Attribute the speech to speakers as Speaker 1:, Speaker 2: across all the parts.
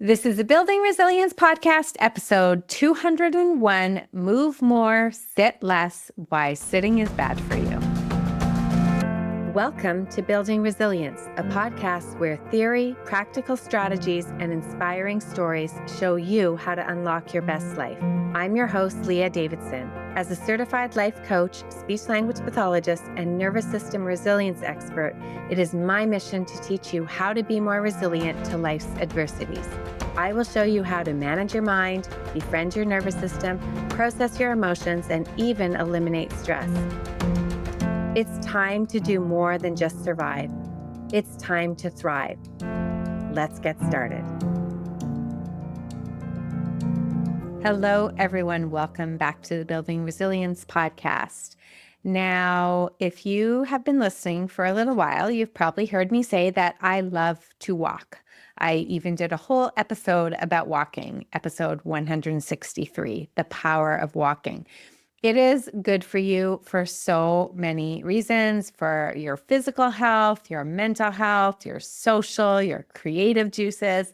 Speaker 1: This is the Building Resilience Podcast, episode 201, Move More, Sit Less, Why Sitting is Bad for You. Welcome to Building Resilience, a podcast where theory, practical strategies, and inspiring stories show you how to unlock your best life. I'm your host, Leah Davidson. As a certified life coach, speech-language pathologist, and nervous system resilience expert, it is my mission to teach you how to be more resilient to life's adversities. I will show you how to manage your mind, befriend your nervous system, process your emotions, and even eliminate stress. It's time to do more than just survive. It's time to thrive. Let's get started. Hello, everyone. Welcome back to the Building Resilience Podcast. Now, if you have been listening for a little while, you've probably heard me say that I love to walk. I even did a whole episode about walking, episode 163, The Power of Walking. It is good for you for so many reasons, for your physical health, your mental health, your social, your creative juices.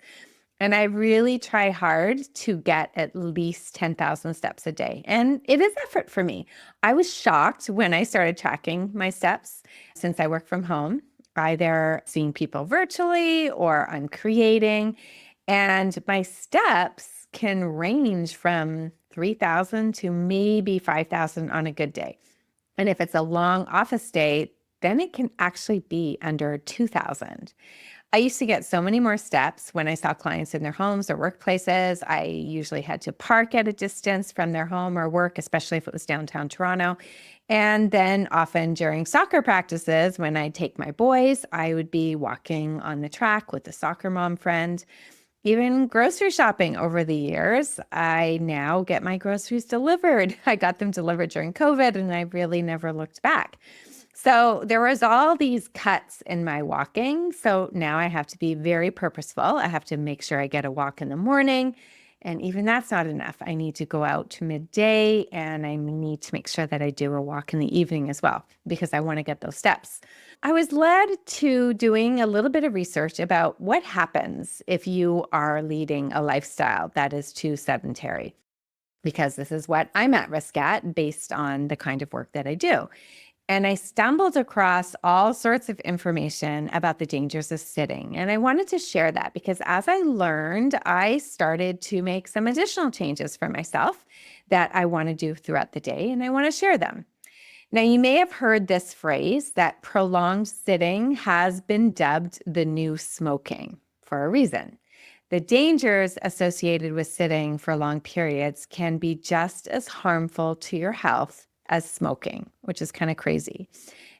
Speaker 1: And I really try hard to get at least 10,000 steps a day. And it is effort for me. I was shocked when I started tracking my steps since I work from home, either seeing people virtually or I'm creating. And my steps can range from 3,000 to maybe 5,000 on a good day. And if it's a long office day, then it can actually be under 2,000. I used to get so many more steps when I saw clients in their homes or workplaces. I usually had to park at a distance from their home or work, especially if it was downtown Toronto. And then often during soccer practices, when I'd take my boys, I would be walking on the track with a soccer mom friend. Even grocery shopping over the years, I now get my groceries delivered. I got them delivered during COVID and I really never looked back. So there was all these cuts in my walking. So now I have to be very purposeful. I have to make sure I get a walk in the morning. And even that's not enough. I need to go out to midday and I need to make sure that I do a walk in the evening as well, because I want to get those steps. I was led to doing a little bit of research about what happens if you are leading a lifestyle that is too sedentary, because this is what I'm at risk at based on the kind of work that I do. And I stumbled across all sorts of information about the dangers of sitting. And I wanted to share that because as I learned, I started to make some additional changes for myself that I want to do throughout the day, and I want to share them. Now, you may have heard this phrase that prolonged sitting has been dubbed the new smoking for a reason. The dangers associated with sitting for long periods can be just as harmful to your health as smoking, which is kind of crazy.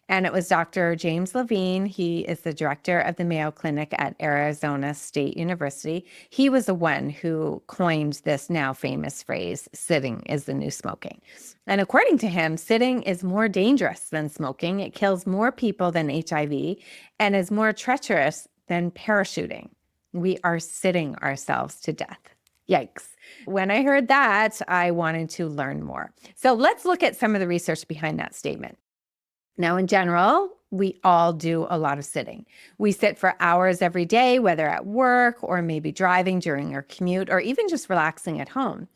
Speaker 1: And it was Dr. James Levine. He is the director of the Mayo Clinic at Arizona State University. He was the one who coined this now famous phrase, sitting is the new smoking. And according to him, sitting is more dangerous than smoking. It kills more people than HIV and is more treacherous than parachuting. We are sitting ourselves to death. Yikes. When I heard that, I wanted to learn more. So let's look at some of the research behind that statement. Now, in general, we all do a lot of sitting. We sit for hours every day, whether at work or maybe driving during our commute or even just relaxing at home.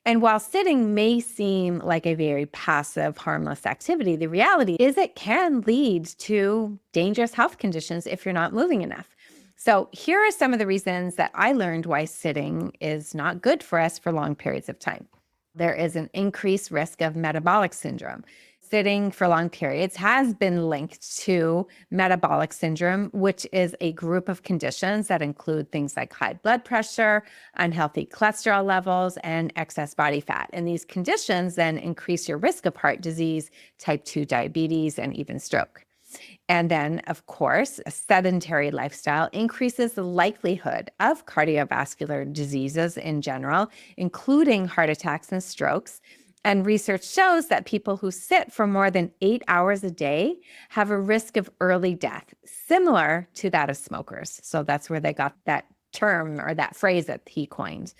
Speaker 1: And while sitting may seem like a very passive, harmless activity, the reality is it can lead to dangerous health conditions if you're not moving enough. So here are some of the reasons that I learned why sitting is not good for us for long periods of time. There is an increased risk of metabolic syndrome. Sitting for long periods has been linked to metabolic syndrome, which is a group of conditions that include things like high blood pressure, unhealthy cholesterol levels, and excess body fat. And these conditions then increase your risk of heart disease, type 2 diabetes, and even stroke. And then, of course, a sedentary lifestyle increases the likelihood of cardiovascular diseases in general, including heart attacks and strokes. And research shows that people who sit for more than 8 hours a day have a risk of early death, similar to that of smokers. So that's where they got that term or that phrase that he coined.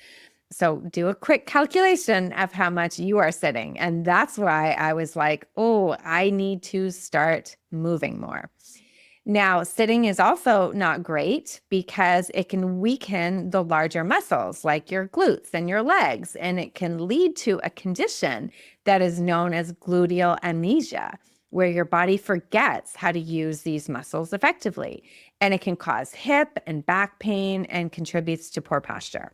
Speaker 1: So do a quick calculation of how much you are sitting. And that's why I was like, oh, I need to start moving more. Now, sitting is also not great because it can weaken the larger muscles like your glutes and your legs, and it can lead to a condition that is known as gluteal amnesia, where your body forgets how to use these muscles effectively. And it can cause hip and back pain and contributes to poor posture.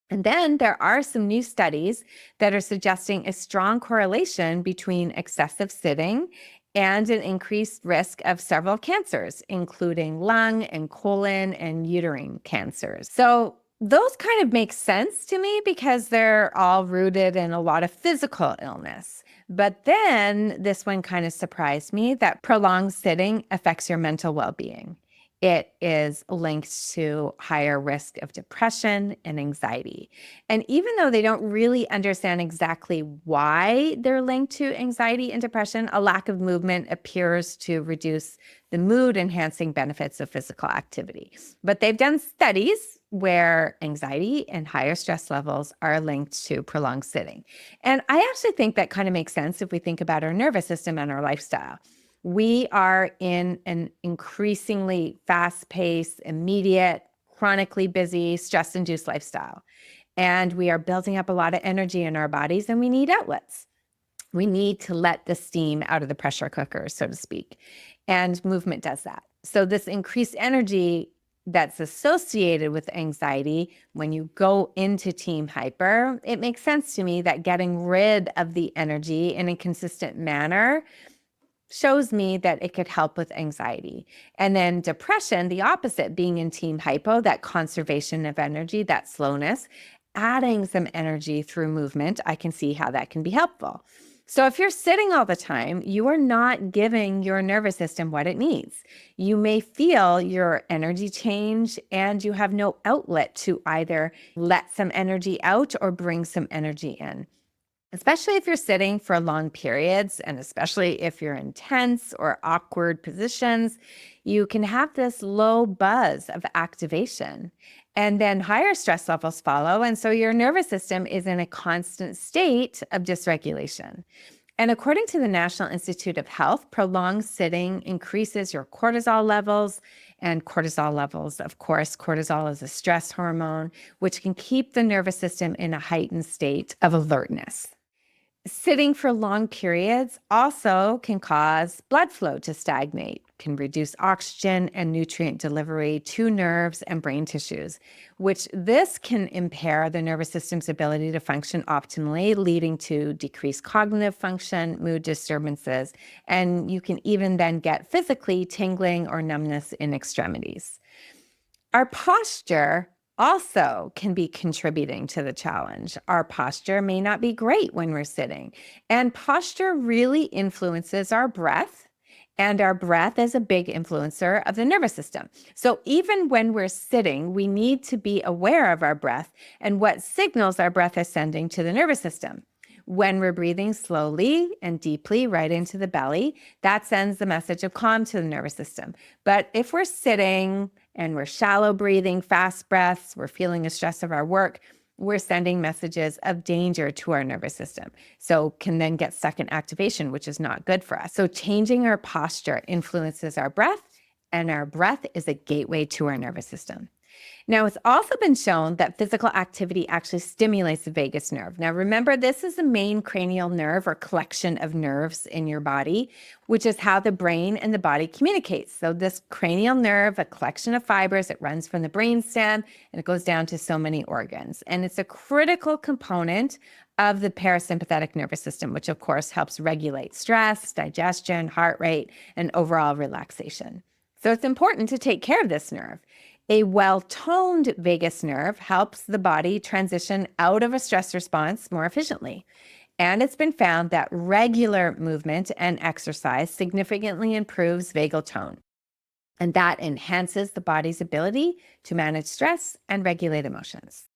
Speaker 1: And then there are some new studies that are suggesting a strong correlation between excessive sitting and an increased risk of several cancers, including lung and colon and uterine cancers. So those kind of make sense to me because they're all rooted in a lot of physical illness. But then this one kind of surprised me that prolonged sitting affects your mental well-being. It is linked to higher risk of depression and anxiety. And even though they don't really understand exactly why they're linked to anxiety and depression, a lack of movement appears to reduce the mood-enhancing benefits of physical activity. But they've done studies where anxiety and higher stress levels are linked to prolonged sitting. And I actually think that kind of makes sense if we think about our nervous system and our lifestyle. We are in an increasingly fast-paced, immediate, chronically busy, stress-induced lifestyle. And we are building up a lot of energy in our bodies, and we need outlets. We need to let the steam out of the pressure cooker, so to speak. And movement does that. So this increased energy that's associated with anxiety, when you go into team hyper, it makes sense to me that getting rid of the energy in a consistent manner shows me that it could help with anxiety. And then depression, the opposite, being in team hypo, that conservation of energy, that slowness, adding some energy through movement, I can see how that can be helpful. So if you're sitting all the time, you are not giving your nervous system what it needs. You may feel your energy change and you have no outlet to either let some energy out or bring some energy in. Especially if you're sitting for long periods, and especially if you're in tense or awkward positions, you can have this low buzz of activation. And then higher stress levels follow. And so your nervous system is in a constant state of dysregulation. And according to the National Institute of Health, prolonged sitting increases your cortisol levels. And cortisol levels, of course, cortisol is a stress hormone, which can keep the nervous system in a heightened state of alertness. Sitting for long periods also can cause blood flow to stagnate, can reduce oxygen and nutrient delivery to nerves and brain tissues, which this can impair the nervous system's ability to function optimally, leading to decreased cognitive function, mood disturbances, and you can even then get physically tingling or numbness in extremities. Our posture also can be contributing to the challenge. Our posture may not be great when we're sitting, and posture really influences our breath, and our breath is a big influencer of the nervous system. So even when we're sitting, we need to be aware of our breath and what signals our breath is sending to the nervous system. When we're breathing slowly and deeply right into the belly, that sends the message of calm to the nervous system. But if we're sitting and we're shallow breathing, fast breaths, we're feeling the stress of our work, we're sending messages of danger to our nervous system. So can then get stuck in activation, which is not good for us. So changing our posture influences our breath, and our breath is a gateway to our nervous system. Now, it's also been shown that physical activity actually stimulates the vagus nerve. Now, remember, this is the main cranial nerve or collection of nerves in your body, which is how the brain and the body communicates. So this cranial nerve, a collection of fibers, it runs from the brainstem and it goes down to so many organs. And it's a critical component of the parasympathetic nervous system, which of course helps regulate stress, digestion, heart rate, and overall relaxation. So it's important to take care of this nerve. A well-toned vagus nerve helps the body transition out of a stress response more efficiently. And it's been found that regular movement and exercise significantly improves vagal tone. And that enhances the body's ability to manage stress and regulate emotions.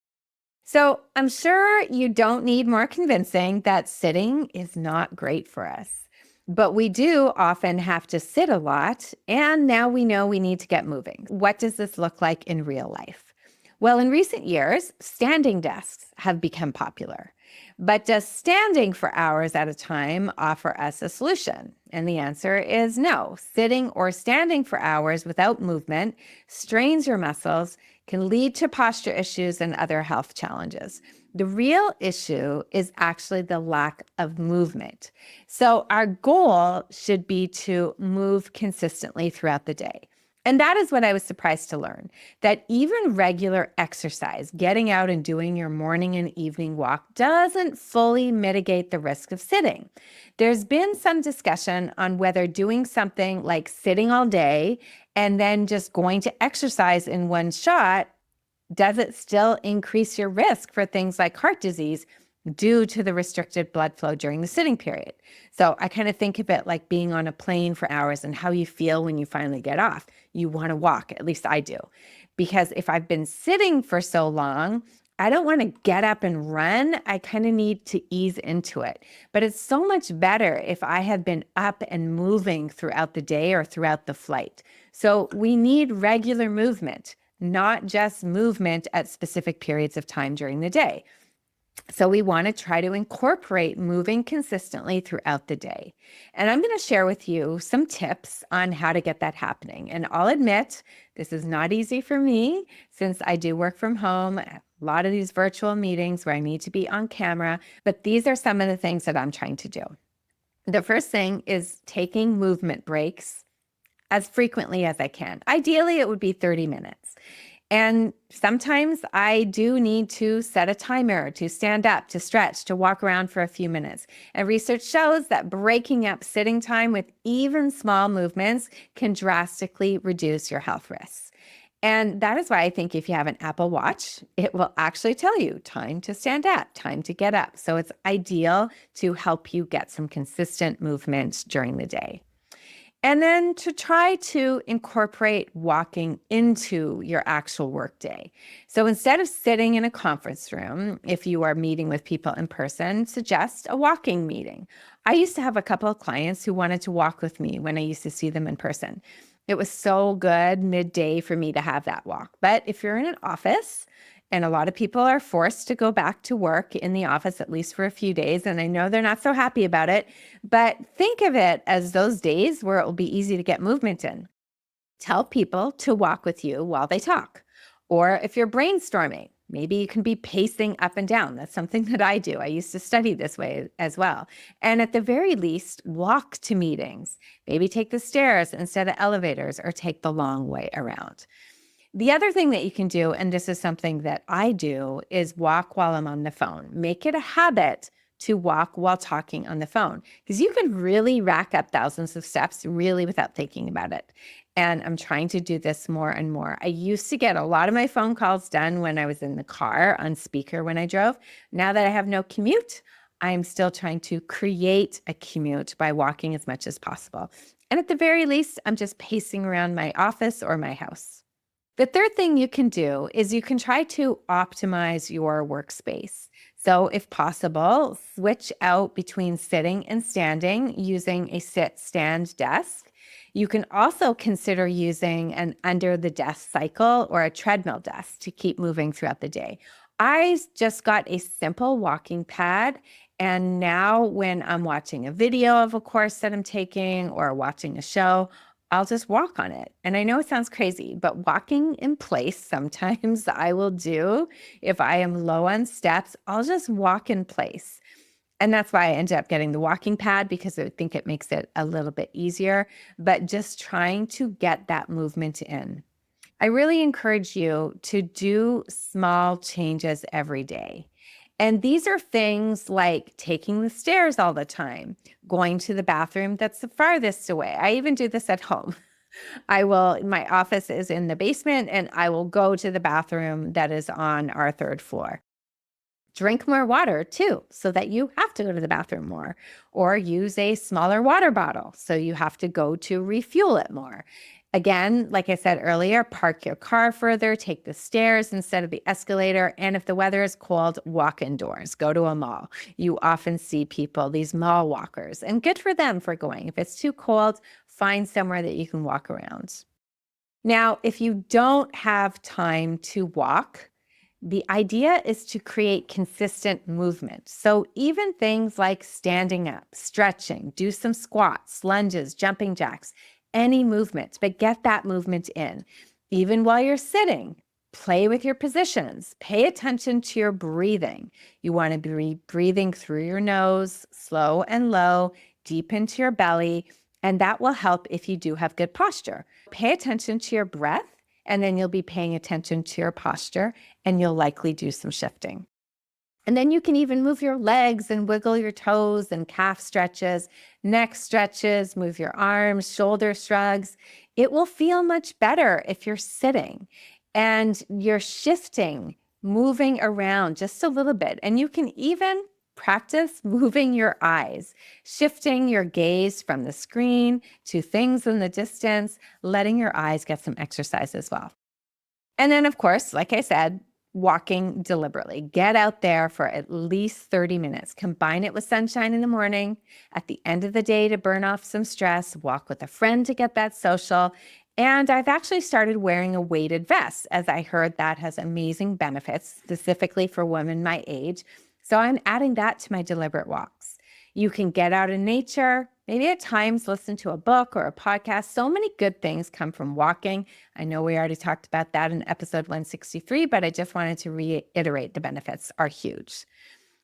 Speaker 1: So I'm sure you don't need more convincing that sitting is not great for us. But we do often have to sit a lot, and now we know we need to get moving. What does this look like in real life? Well, in recent years, standing desks have become popular. But does standing for hours at a time offer us a solution? And the answer is no. Sitting or standing for hours without movement strains your muscles, can lead to posture issues and other health challenges. The real issue is actually the lack of movement. So, our goal should be to move consistently throughout the day. And that is what I was surprised to learn, that even regular exercise, getting out and doing your morning and evening walk, doesn't fully mitigate the risk of sitting. There's been some discussion on whether doing something like sitting all day and then just going to exercise in one shot, does it still increase your risk for things like heart disease due to the restricted blood flow during the sitting period? So I kind of think of it like being on a plane for hours and how you feel when you finally get off. You want to walk, at least I do. Because if I've been sitting for so long, I don't want to get up and run. I kind of need to ease into it. But it's so much better if I have been up and moving throughout the day or throughout the flight. So we need regular movement, not just movement at specific periods of time during the day. So we want to try to incorporate moving consistently throughout the day. And I'm going to share with you some tips on how to get that happening. And I'll admit, this is not easy for me since I do work from home, a lot of these virtual meetings where I need to be on camera, but these are some of the things that I'm trying to do. The first thing is taking movement breaks as frequently as I can. Ideally, it would be 30 minutes. And sometimes I do need to set a timer to stand up, to stretch, to walk around for a few minutes. And research shows that breaking up sitting time with even small movements can drastically reduce your health risks. And that is why I think if you have an Apple Watch, it will actually tell you time to stand up, time to get up. So it's ideal to help you get some consistent movement during the day. And then to try to incorporate walking into your actual workday. So instead of sitting in a conference room, if you are meeting with people in person, suggest a walking meeting. I used to have a couple of clients who wanted to walk with me when I used to see them in person. It was so good midday for me to have that walk. But if you're in an office, and a lot of people are forced to go back to work in the office, at least for a few days. And I know they're not so happy about it, but think of it as those days where it will be easy to get movement in. Tell people to walk with you while they talk. Or if you're brainstorming, maybe you can be pacing up and down. That's something that I do. I used to study this way as well. And at the very least, walk to meetings. Maybe take the stairs instead of elevators or take the long way around. The other thing that you can do, and this is something that I do, is walk while I'm on the phone. Make it a habit to walk while talking on the phone because you can really rack up thousands of steps really without thinking about it. And I'm trying to do this more and more. I used to get a lot of my phone calls done when I was in the car on speaker when I drove. Now that I have no commute, I'm still trying to create a commute by walking as much as possible. And at the very least, I'm just pacing around my office or my house. The third thing you can do is you can try to optimize your workspace. So if possible, switch out between sitting and standing using a sit-stand desk. You can also consider using an under-the-desk cycle or a treadmill desk to keep moving throughout the day. I just got a simple walking pad, and now when I'm watching a video of a course that I'm taking or watching a show, I'll just walk on it. And I know it sounds crazy, but walking in place, sometimes I will do. If I am low on steps, I'll just walk in place. And that's why I ended up getting the walking pad because I think it makes it a little bit easier, but just trying to get that movement in. I really encourage you to do small changes every day. And these are things like taking the stairs all the time, going to the bathroom that's the farthest away. I even do this at home. My office is in the basement, and I will go to the bathroom that is on our third floor. Drink more water too, so that you have to go to the bathroom more, or use a smaller water bottle so you have to go to refuel it more. Again, like I said earlier, park your car further, take the stairs instead of the escalator. And if the weather is cold, walk indoors, go to a mall. You often see people, these mall walkers, and good for them for going. If it's too cold, find somewhere that you can walk around. Now, if you don't have time to walk, The idea is to create consistent movement. So even things like standing up, stretching, do some squats, lunges, jumping jacks, any movement, but get that movement in. Even while you're sitting, play with your positions. Pay attention to your breathing. You want to be breathing through your nose, slow and low, deep into your belly, and that will help if you do have good posture. Pay attention to your breath, and then you'll be paying attention to your posture, and you'll likely do some shifting. And then you can even move your legs and wiggle your toes and calf stretches, neck stretches, move your arms, shoulder shrugs. It will feel much better if you're sitting and you're shifting, moving around just a little bit. And you can even practice moving your eyes, shifting your gaze from the screen to things in the distance, letting your eyes get some exercise as well. And then, of course, like I said, walking deliberately. Get out there for at least 30 minutes. Combine it with sunshine in the morning, at the end of the day to burn off some stress, walk with a friend to get that social. And I've actually started wearing a weighted vest, as I heard that has amazing benefits, specifically for women my age. So I'm adding that to my deliberate walks. You can get out in nature, maybe at times listen to a book or a podcast. So many good things come from walking. I know we already talked about that in episode 163, but I just wanted to reiterate the benefits are huge.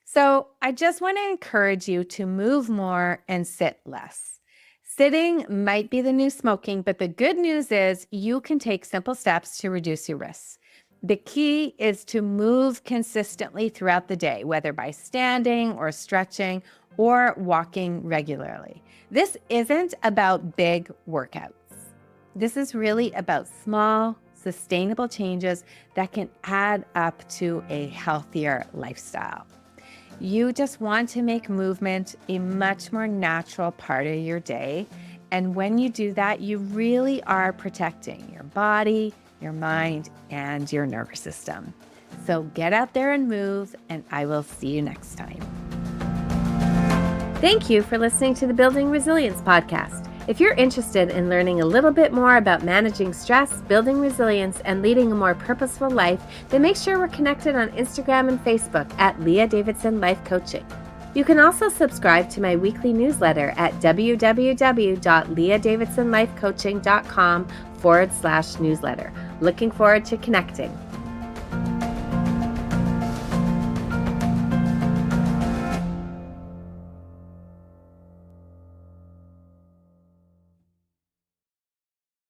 Speaker 1: So I just want to encourage you to move more and sit less. Sitting might be the new smoking, but the good news is you can take simple steps to reduce your risks. The key is to move consistently throughout the day, whether by standing or stretching or walking regularly. This isn't about big workouts. This is really about small, sustainable changes that can add up to a healthier lifestyle. You just want to make movement a much more natural part of your day. And when you do that, you really are protecting your body, your mind, and your nervous system. So get out there and move, and I will see you next time. Thank you for listening to the Building Resilience podcast. If you're interested in learning a little bit more about managing stress, building resilience, and leading a more purposeful life, then make sure we're connected on Instagram and Facebook at Leah Davidson Life Coaching. You can also subscribe to my weekly newsletter at www.leahdavidsonlifecoaching.com/newsletter. Looking forward to connecting.